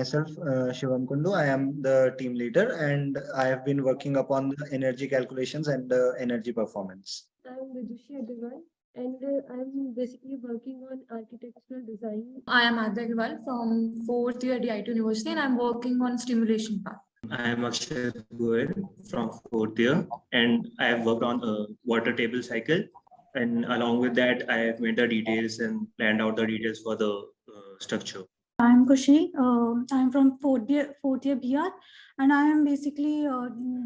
Myself, Shivam Kundu. I am the team leader and I have been working upon the energy calculations and the energy performance. I'm Vidushi Agarwal and I'm basically working on architectural design. I am Adya Agarwal from 4th year DIT University and I'm working on stimulation part. I am Akshay Goel from 4th year and I have worked on a water table cycle, and along with that I have made the details and planned out the details for the structure. I'm Kushi. I'm from fourth year BR, and I am basically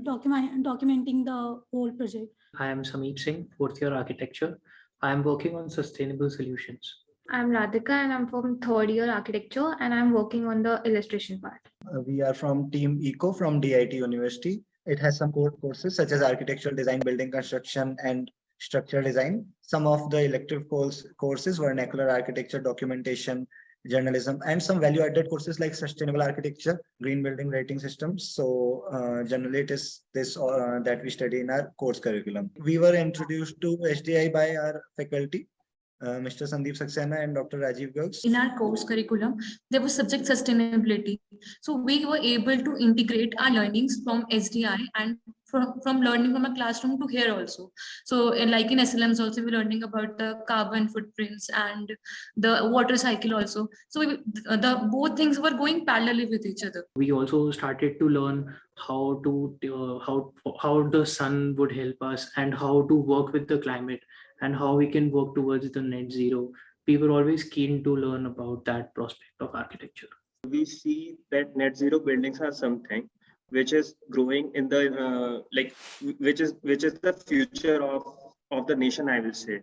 documenting the whole project. I am Sameep Singh, 4th year architecture. I am working on sustainable solutions. I'm Radhika and I'm from 3rd year architecture and I'm working on the illustration part. We are from Team Eco from DIT University. It has some core courses such as architectural design, building construction, and structural design. Some of the elective courses, vernacular architecture, documentation, journalism, and some value-added courses like sustainable architecture, green building rating systems. So generally it is this that we study in our course curriculum. We were introduced to HDI by our faculty, Mr. Sandeep Saxena and Dr. Rajiv Garg. In our course curriculum, there was subject sustainability. So we were able to integrate our learnings from SDI and from learning from a classroom to here also. So like in SLMs also, we're learning about the carbon footprints and the water cycle also. So both things were going parallelly with each other. We also started to learn how the sun would help us and how to work with the climate and how we can work towards the net zero. We were always keen to learn about that prospect of architecture. We see that net zero buildings are something which is growing in the which is the future of the nation, I will say,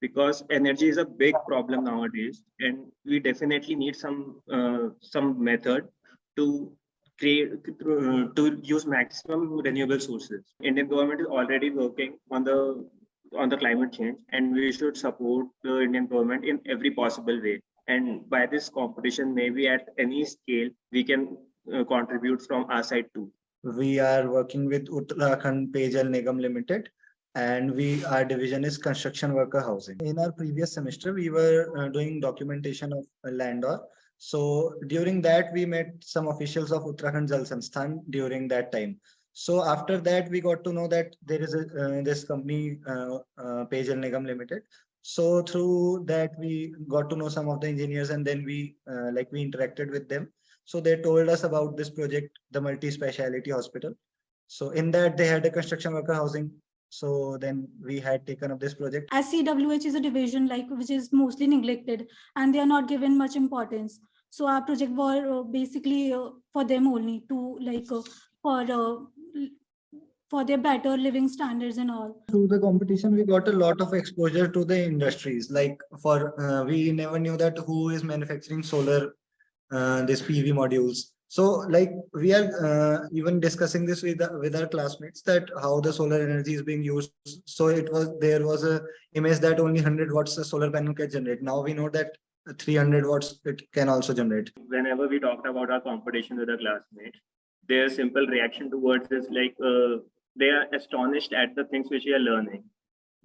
because energy is a big problem nowadays, and we definitely need some method to use maximum renewable sources. Indian government is already working on the climate change, and we should support the Indian government in every possible way. And by this competition, maybe at any scale, we can contribute from our side too. We are working with Uttarakhand Peyjal Nigam Limited, and our division is construction worker housing. In our previous semester, we were doing documentation of landor. So during that, we met some officials of Uttarakhand Jal Sansthan during that time. So after that, we got to know that there is this company, Peyjal Nigam Limited. So through that, we got to know some of the engineers, and then we interacted with them. So they told us about this project, the multi-speciality hospital. So in that, they had a construction worker housing. So then we had taken up this project. As CWH is a division which is mostly neglected and they are not given much importance. So our project was basically for them only to for their better living standards and all. Through the competition, we got a lot of exposure to the industries. We never knew that who is manufacturing solar, this PV modules. So we are even discussing this with our classmates, that how the solar energy is being used. So there was a image that only 100 watts a solar panel can generate. Now we know that 300 watts it can also generate. Whenever we talked about our competition with our classmates, their simple reaction towards is they are astonished at the things which we are learning,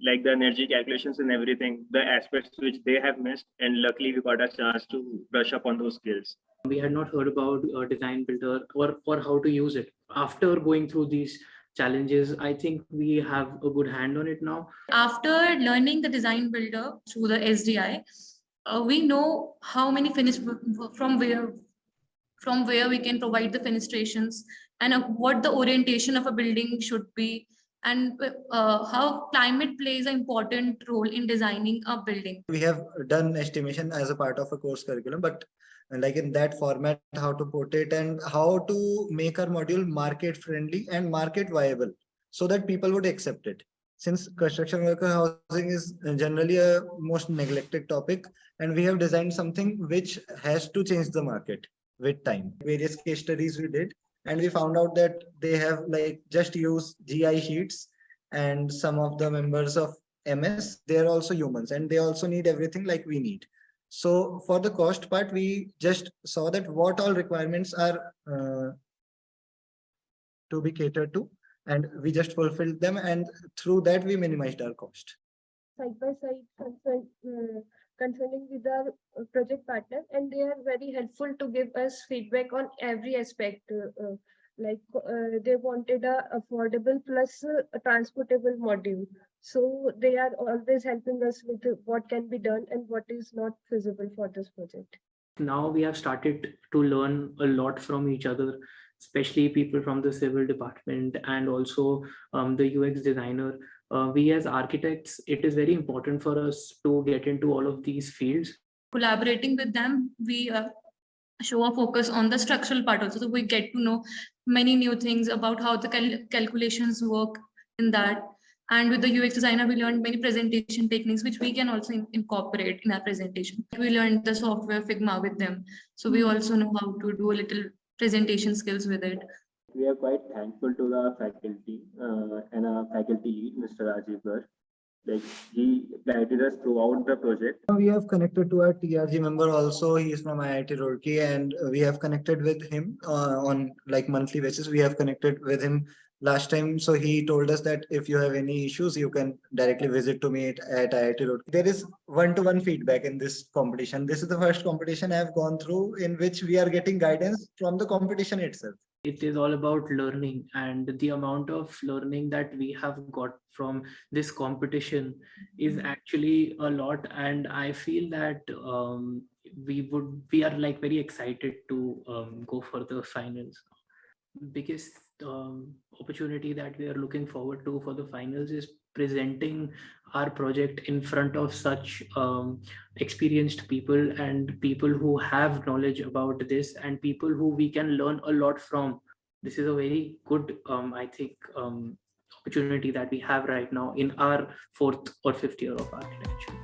like the energy calculations and everything, the aspects which they have missed, and luckily we got a chance to brush up on those skills. We had not heard about design builder or how to use it. After going through these challenges, I think we have a good hand on it now. After learning the design builder through the SDI, we know how many from where we can provide the fenestrations and what the orientation of a building should be, and how climate plays an important role in designing a building. We have done estimation as a part of a course curriculum, but in that format, how to put it and how to make our module market friendly and market viable so that people would accept it. Since construction worker housing is generally a most neglected topic, and we have designed something which has to change the market with time. Various case studies we did, and we found out that they have just use GI sheets, and some of the members of MS, they are also humans and they also need everything like we need. So for the cost part, we just saw that what all requirements are to be catered to, and we just fulfilled them, and through that we minimized our cost. Side by side concerning with our project partner, and they are very helpful to give us feedback on every aspect. They wanted a affordable plus a transportable module. So they are always helping us with what can be done and what is not feasible for this project. Now we have started to learn a lot from each other, especially people from the civil department and also the UX designer. We as architects, it is very important for us to get into all of these fields. Collaborating with them, we show a focus on the structural part also. So we get to know many new things about how the calculations work in that. And with the UX designer, we learned many presentation techniques, which we can also incorporate in our presentation. We learned the software Figma with them. So we also know how to do a little presentation skills with it. We are quite thankful to the faculty and our faculty lead, Mr. Rajiv Garg. Like he guided us throughout the project. We have connected to our TRG member also. He is from IIT Roorkee, and we have connected with him on like monthly basis. We have connected with him last time. So he told us that if you have any issues, you can directly visit to me at IIT Roorkee. There is one-to-one feedback in this competition. This is the first competition I have gone through in which we are getting guidance from the competition itself. It is all about learning, and the amount of learning that we have got from this competition is actually a lot. And I feel that we are like very excited to go for the finals. Biggest opportunity that we are looking forward to for the finals is presenting our project in front of such experienced people and people who have knowledge about this and people who we can learn a lot from. This is a very good I think opportunity that we have right now in our 4th or 5th year of architecture.